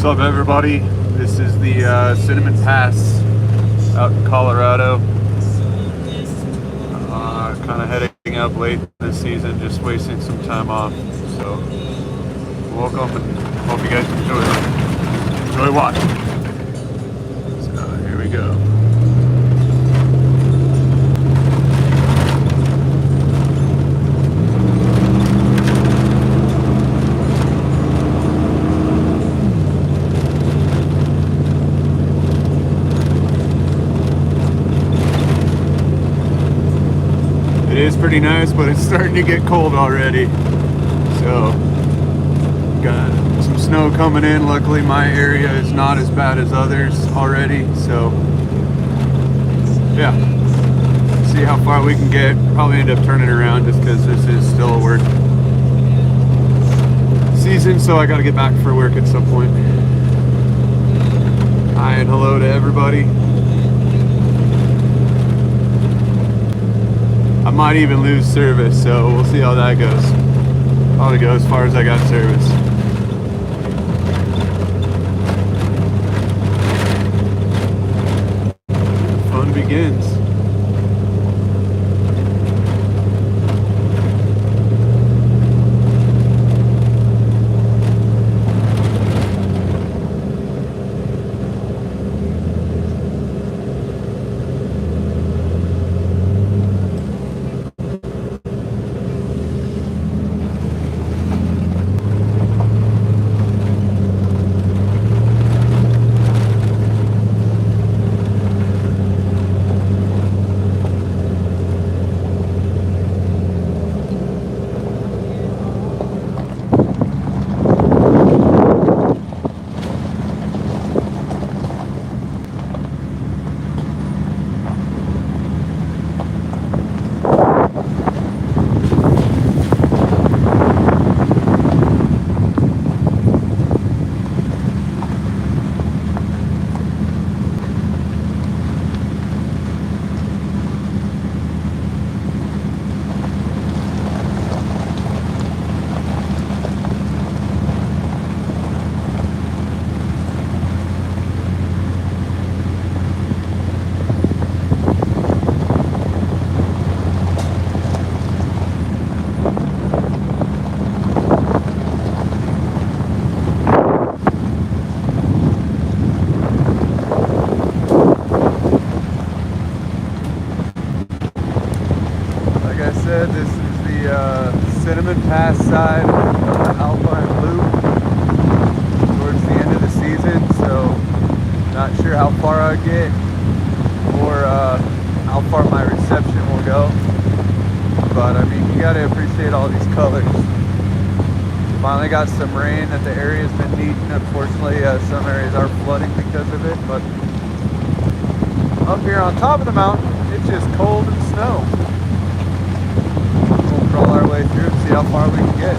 What's up, everybody? This is the Cinnamon Pass out in Colorado. Kind of heading up late this season, just wasting some time off. So, welcome and hope you guys enjoy watching. So, here we go. It is pretty nice, but it's starting to get cold already. So, got some snow coming in. Luckily, my area is not as bad as others already. So, yeah. See how far we can get. Probably end up turning around just because this is still a work season. So, I got to get back for work at some point. Hi and hello to everybody. I might even lose service, so we'll see how that goes. Probably go as far as I got service. Fun begins. This is the Cinnamon Pass side of the Alpine Loop towards the end of the season, so not sure how far I'll get or how far my reception will go, but I mean, you gotta appreciate all these colors. Finally got some rain that the area's been needing. Unfortunately, some areas are flooding because of it, but up here on top of the mountain, it's just cold and snow. Crawl our way through and see how far we can get.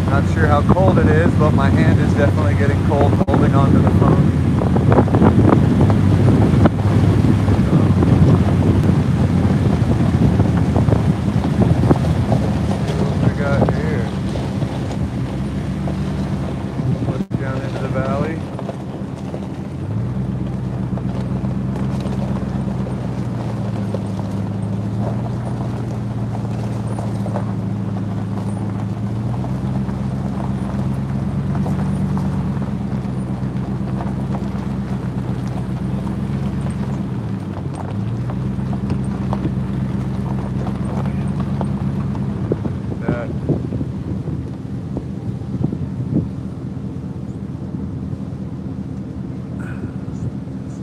Not sure how cold it is, but my hand is definitely getting cold holding onto the phone. See what we got here. Look down into the valley.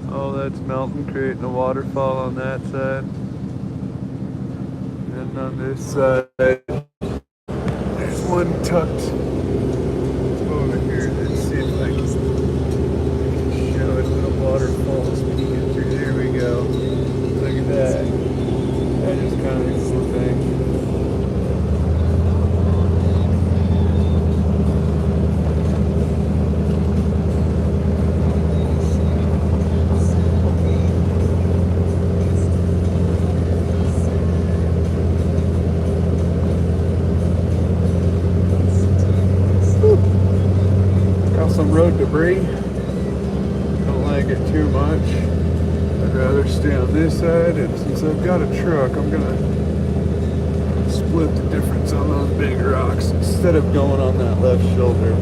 Oh, that's mountain creating a waterfall on that side. And on this side, there's one tucked over here. Let's see if I can show it. Little waterfalls peeking through. There we go. Look at that. That is kind of a cool thing. road debris. Don't like it too much. I'd rather stay on this side, and since I've got a truck, I'm gonna split the difference on those big rocks instead of going on that left shoulder.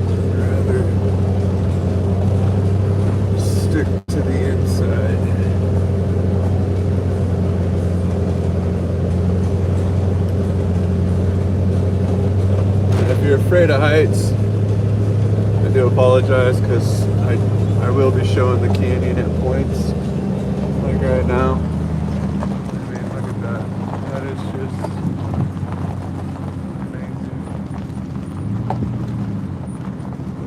I'd rather stick to the inside. And if you're afraid of heights, I do apologize, because I will be showing the canyon at points, like right now.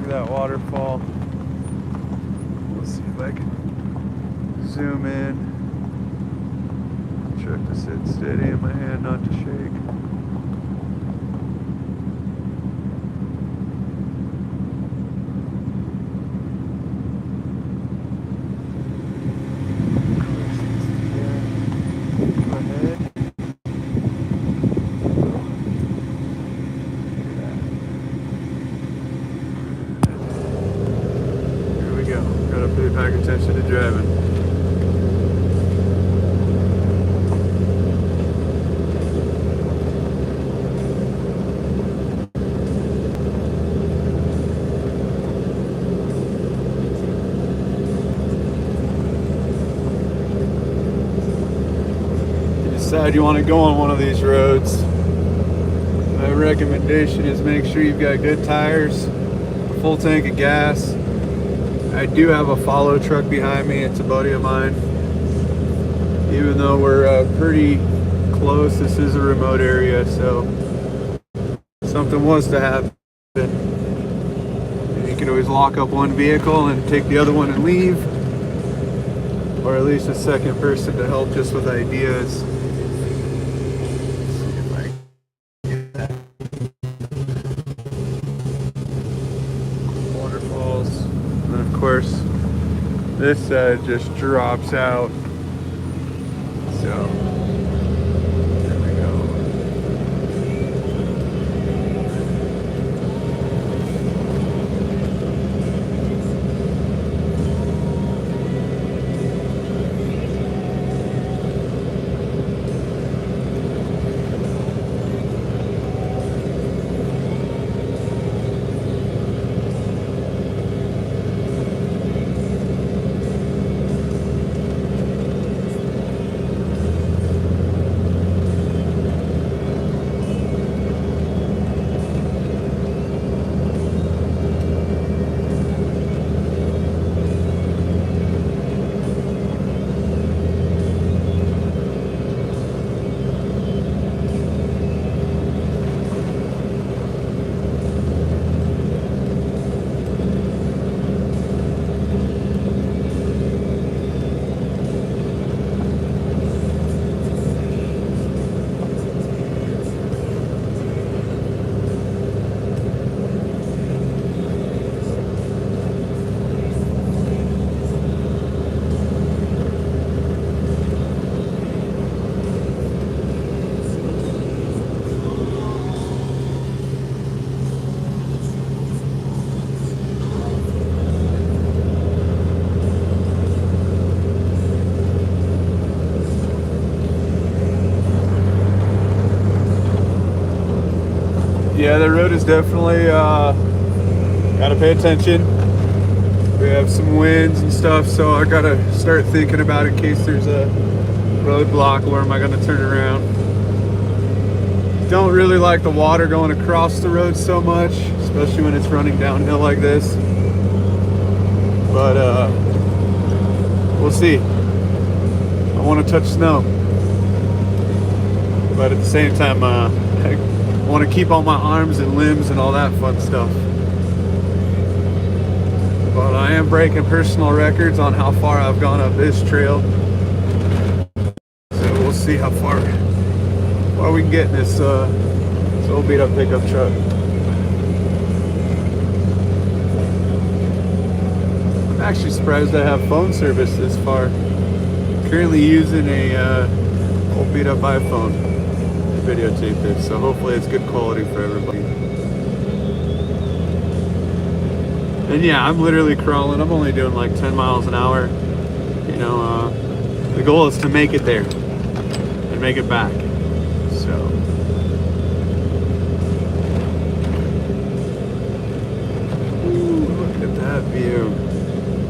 That waterfall. Let's see if I can zoom in. Check to sit steady in my hand, not to shake. Go ahead. Gotta pay back attention to driving. If you decide you want to go on one of these roads, my recommendation is make sure you've got good tires, a full tank of gas. I do have a follow truck behind me. It's a buddy of mine. Even though we're pretty close, this is a remote area, so if something was to happen, you can always lock up one vehicle and take the other one and leave, or at least a second person to help just with ideas. Waterfalls. And of course, this side just drops out. So, there we go. Yeah, the road is definitely gotta pay attention. We have some winds and stuff, so I gotta start thinking about it in case there's a roadblock. Where am I gonna turn around? Don't really like the water going across the road so much, especially when it's running downhill like this. But we'll see. I want to touch snow, but at the same time, I want to keep all my arms and limbs and all that fun stuff. But I am breaking personal records on how far I've gone up this trail, so we'll see how far we can get in this old beat up pickup truck. I'm actually surprised I have phone service this far. Currently using a old beat up iPhone to videotape this, so hopefully it's good quality for everybody. And yeah, I'm literally crawling. I'm only doing like 10 miles an hour. You know, the goal is to make it there and make it back. So. Ooh, look at that view.